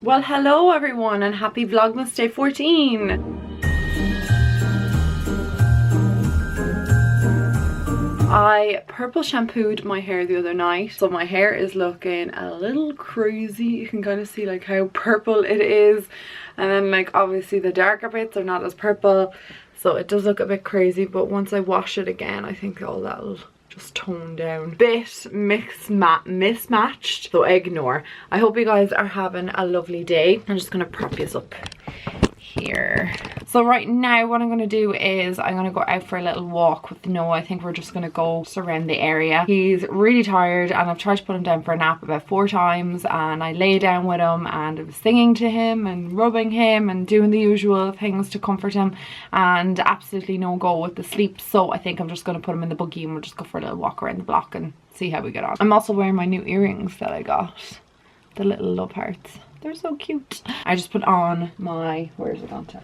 Well, hello everyone and happy Vlogmas day 14. I purple shampooed my hair the other night, so my hair is looking a little crazy. You can kind of see like how purple it is, and then like obviously the darker bits are not as purple, so it does look a bit crazy, but once I wash it again I think all that'll just tone down. Bit mismatched, so ignore. I hope you guys are having a lovely day. I'm just gonna prop this up here. So right now what I'm going to do is I'm going to go out for a little walk with Noah. I think we're just going to go around the area. He's really tired and I've tried to put him down for a nap about 4 times, and I lay down with him and I was singing to him and rubbing him and doing the usual things to comfort him, and absolutely no go with the sleep. So I think I'm just going to put him in the buggy and we'll just go for a little walk around the block and see how we get on. I'm also wearing my new earrings that I got, the little love hearts. They're so cute. I just put on my, where's it on to?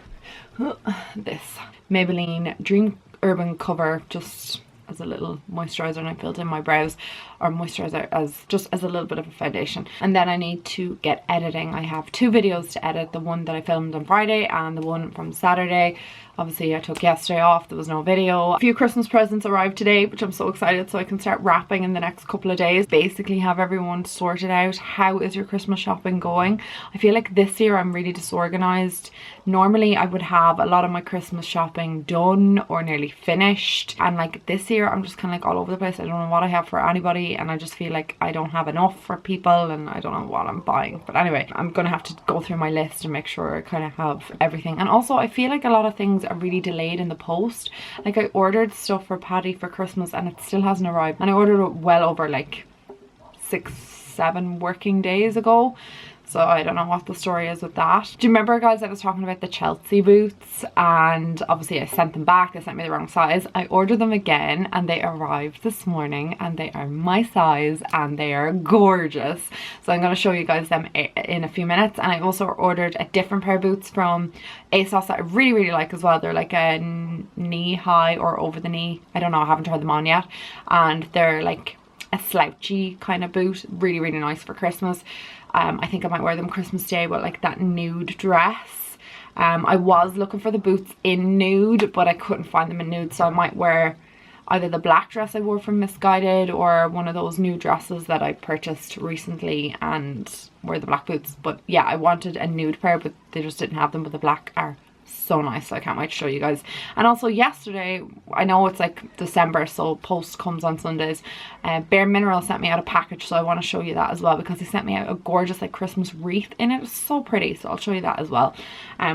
This Maybelline Dream Urban Cover, just as a little moisturizer, and I filled in my brows, or moisturizer as just as a little bit of a foundation. And then I need to get editing. I have 2 videos to edit, the one that I filmed on Friday and the one from Saturday. Obviously I took yesterday off, there was no video. A few Christmas presents arrived today, which I'm so excited, so I can start wrapping in the next couple of days. Basically have everyone sorted out. How is your Christmas shopping going? I feel like this year I'm really disorganized. Normally I would have a lot of my Christmas shopping done or nearly finished, and like this year I'm just kind of like all over the place. I don't know what I have for anybody, and I just feel like I don't have enough for people and I don't know what I'm buying. But anyway, I'm gonna have to go through my list and make sure I kind of have everything. And also I feel like a lot of things are really delayed in the post. Like I ordered stuff for Paddy for Christmas and it still hasn't arrived, and I ordered it well over like 6-7 working days ago. So I don't know what the story is with that. Do you remember, guys, I was talking about the CHEWY boots, and obviously I sent them back. They sent me the wrong size. I ordered them again and they arrived this morning and they are my size and they are gorgeous. So I'm going to show you guys them in a few minutes. And I also ordered a different pair of boots from ASOS that I really like as well. They're like a knee high or over the knee. I don't know, I haven't tried them on yet. And they're like a slouchy kind of boot. Really nice for Christmas. I think I might wear them Christmas Day with like that nude dress. I was looking for the boots in nude, but I couldn't find them in nude, so I might wear either the black dress I wore from Misguided or one of those new dresses that I purchased recently and wear the black boots. But yeah, I wanted a nude pair, but they just didn't have them, but the black are so nice, so I can't wait to show you guys. And also yesterday, I know it's like December, so post comes on Sundays, Bare Minerals sent me out a package, so I want to show you that as well, because they sent me out a gorgeous like Christmas wreath in it. It was so pretty, so I'll show you that as well.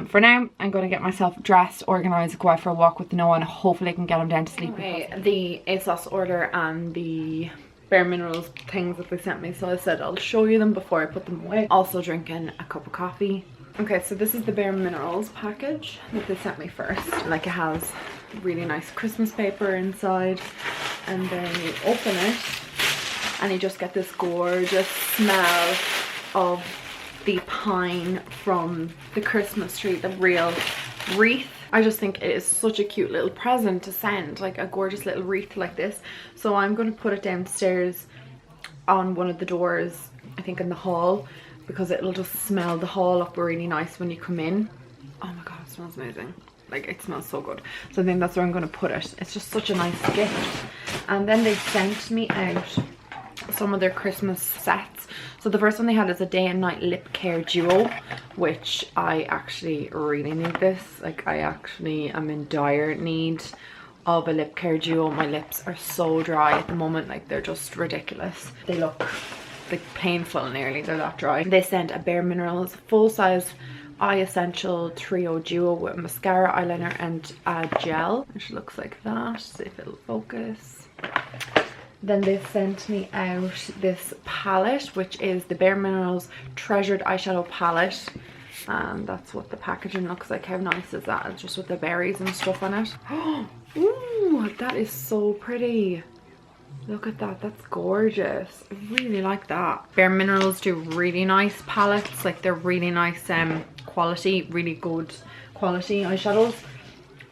For now I'm going to get myself dressed, organized, go out for a walk with Noah, and hopefully I can get him down to sleep. Okay, the ASOS order and the Bare Minerals things that they sent me, so I said I'll show you them before I put them away. Also drinking a cup of coffee. Okay, so this is the Bare Minerals package that they sent me first. Like, it has really nice Christmas paper inside, and then you open it and you just get this gorgeous smell of the pine from the Christmas tree, the real wreath. I just think it is such a cute little present to send, like a gorgeous little wreath like this. So I'm going to put it downstairs on one of the doors, I think in the hall, because it'll just smell the hall up really nice when you come in. Oh my god, it smells amazing. Like, it smells so good. So I think that's where I'm going to put it. It's just such a nice gift. And then they sent me out some of their Christmas sets. So the first one they had is a day and night lip care duo, which I actually really need this. Like, I actually am in dire need of a lip care duo. My lips are so dry at the moment, like they're just ridiculous. They look like painful nearly, they're that dry. They sent a Bare Minerals full size Eye Essential Trio Duo with mascara, eyeliner and a gel, which looks like that. See if it'll focus. Then they sent me out this palette, which is the Bare Minerals Treasured Eyeshadow Palette, and that's what the packaging looks like. How nice is that? It's just with the berries and stuff on it. Ooh, that is so pretty. Look at that, that's gorgeous. I really like that. Bare Minerals do really nice palettes, like they're really nice quality, really good quality eyeshadows.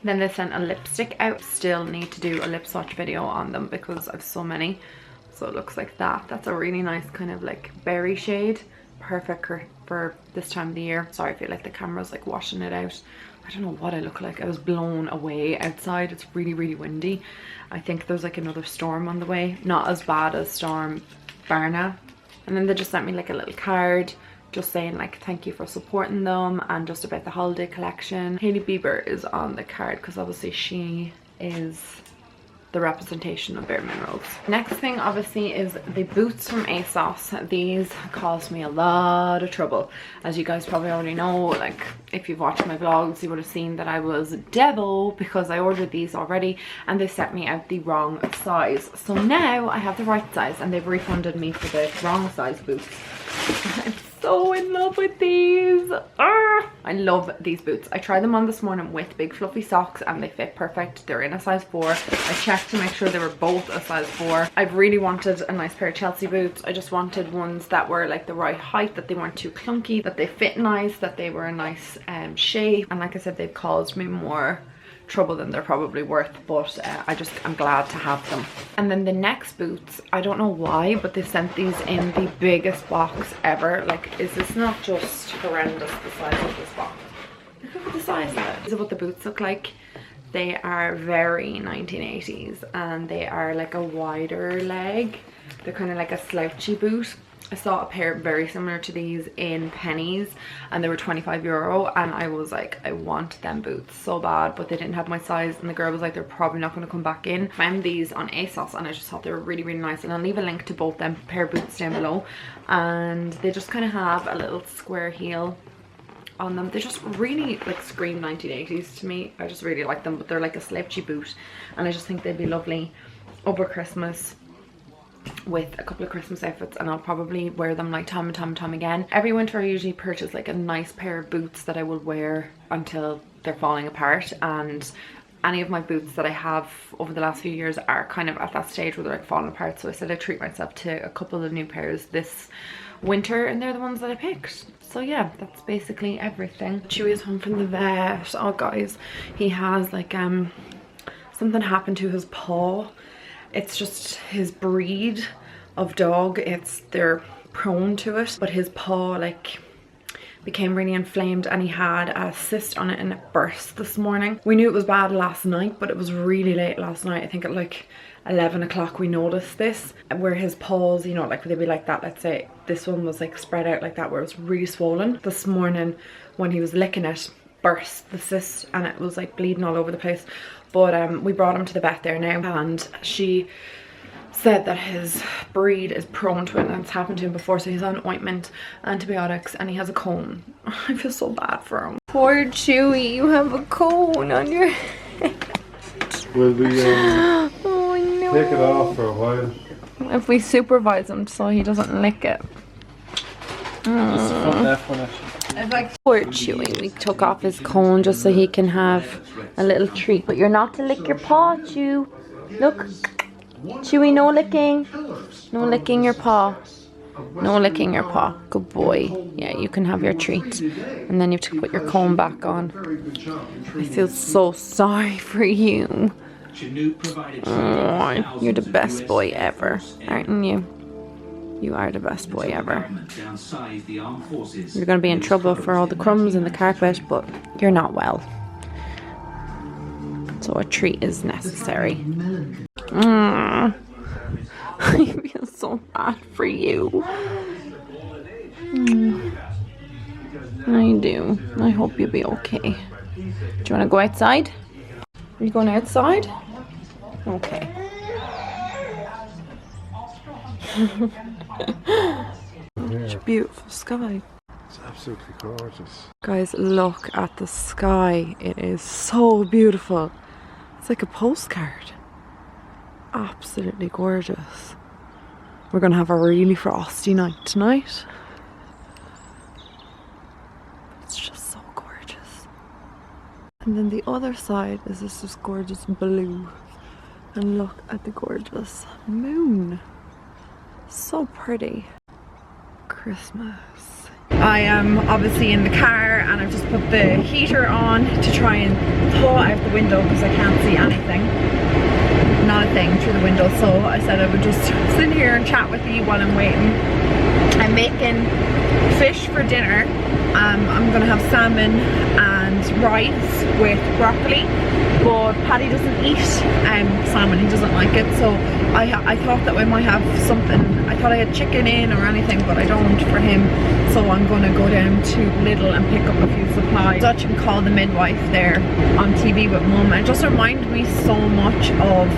Then they sent a lipstick out. Still need to do a lip swatch video on them because I've so many. So it looks like that. That's a really nice kind of like berry shade. perfect for this time of the year. Sorry, I feel like the camera's like washing it out. I don't know what I look like. I was blown away outside. It's really, really windy. I think there's like another storm on the way. Not as bad as Storm Barna. And then they just sent me like a little card just saying like thank you for supporting them and just about the holiday collection. Hailey Bieber is on the card because obviously she is the representation of Bare Minerals. Next thing obviously is the boots from ASOS. These caused me a lot of trouble. As you guys probably already know, like if you've watched my vlogs, you would have seen that I was devil because I ordered these already and they sent me out the wrong size. So now I have the right size and they've refunded me for the wrong size boots. I'm so in love with these. I love these boots. I tried them on this morning with big fluffy socks and they fit perfect. They're in a size 4. I checked to make sure they were both a size 4. I've really wanted a nice pair of Chelsea boots. I just wanted ones that were like the right height, that they weren't too clunky, that they fit nice, that they were a nice shape. And like I said, they've caused me more trouble than they're probably worth, but I'm glad to have them. And then the next boots, I don't know why, but they sent these in the biggest box ever. Like, is this not just horrendous, the size of this box? Look at the size of it. This is what the boots look like. They are very 1980s and they are like a wider leg. They're kind of like a slouchy boot. I saw a pair very similar to these in Pennies and they were €25 and I was like, I want them boots so bad, but they didn't have my size and the girl was like, they're probably not going to come back in. I found these on ASOS and I just thought they were really, really nice, and I'll leave a link to both them pair of boots down below. And they just kind of have a little square heel on them. They just really like scream 1980s to me. I just really like them, but they're like a slouchy boot and I just think they'd be lovely over Christmas with a couple of Christmas outfits, and I'll probably wear them like time and time again. Every winter I usually purchase like a nice pair of boots that I will wear until they're falling apart, and any of my boots that I have over the last few years are kind of at that stage where they're like falling apart. So I said I'd treat myself to a couple of new pairs this winter and they're the ones that I picked. So yeah, that's basically everything. Chewy is home from the vet. Oh guys, he has like something happened to his paw. It's just his breed of dog. They're prone to it, but his paw like became really inflamed and he had a cyst on it and it burst this morning. We knew it was bad last night, but it was really late last night. I think at like 11 o'clock we noticed this, where his paws, you know, like they'd be like that. Let's say this one was like spread out like that where it was really swollen. This morning when he was licking it, burst the cyst and it was like bleeding all over the place. But we brought him to the vet there now and she said that his breed is prone to it and it's happened to him before, so he's on ointment, antibiotics, and he has a cone. I feel so bad for him. Poor Chewy, you have a cone on your head. Will we oh, no. take it off for a while? If we supervise him so he doesn't lick it. Just put that one actually. Poor Chewy, we took off his cone just so he can have a little treat. But you're not to lick your paw, Chew. Look. Chewy, no licking. No licking your paw. No licking your paw. Good boy. Yeah, you can have your treat. And then you have to put your cone back on. I feel so sorry for you. Oh, you're the best boy ever, aren't you? You are the best boy ever. You're going to be in trouble for all the crumbs in the carpet, but you're not well. So a treat is necessary. I feel so bad for you. I do. I hope you'll be okay. Do you want to go outside? Are you going outside? Okay. Such a beautiful sky. It's absolutely gorgeous. Guys, look at the sky. It is so beautiful. It's like a postcard. Absolutely gorgeous. We're gonna have a really frosty night tonight. It's just so gorgeous. And then the other side is this gorgeous blue. And look at the gorgeous moon. So pretty. Christmas. I am obviously in the car and I've just put the heater on to try and thaw out the window because I can't see anything. Not a thing through the window, so I said I would just sit here and chat with you while I'm waiting. I'm making fish for dinner. I'm gonna have salmon and rice with broccoli, but Paddy doesn't eat salmon, he doesn't like it, so I thought that we might have something. I thought I had chicken in or anything, but I don't for him, so I'm gonna go down to Lidl and pick up a few supplies. Dutch and call the midwife there on TV with mum, and it just reminded me so much of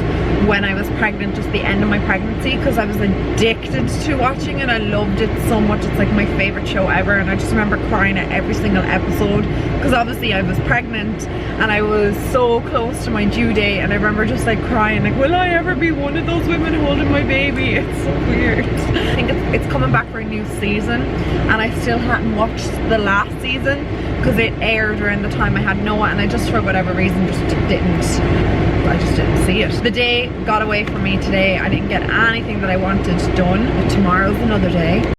when I was pregnant, just the end of my pregnancy, because I was addicted to watching it. I loved it so much. It's like my favorite show ever, and I just remember crying at every single episode, because obviously I was pregnant and I was so close to my due date, and I remember just like crying like, will I ever be one of those women holding my baby? It's so weird. I think it's coming back for a new season, and I still hadn't watched the last season because it aired around the time I had Noah, and I just for whatever reason just didn't see it. The day got away from me today. I didn't get anything that I wanted done, but tomorrow's another day.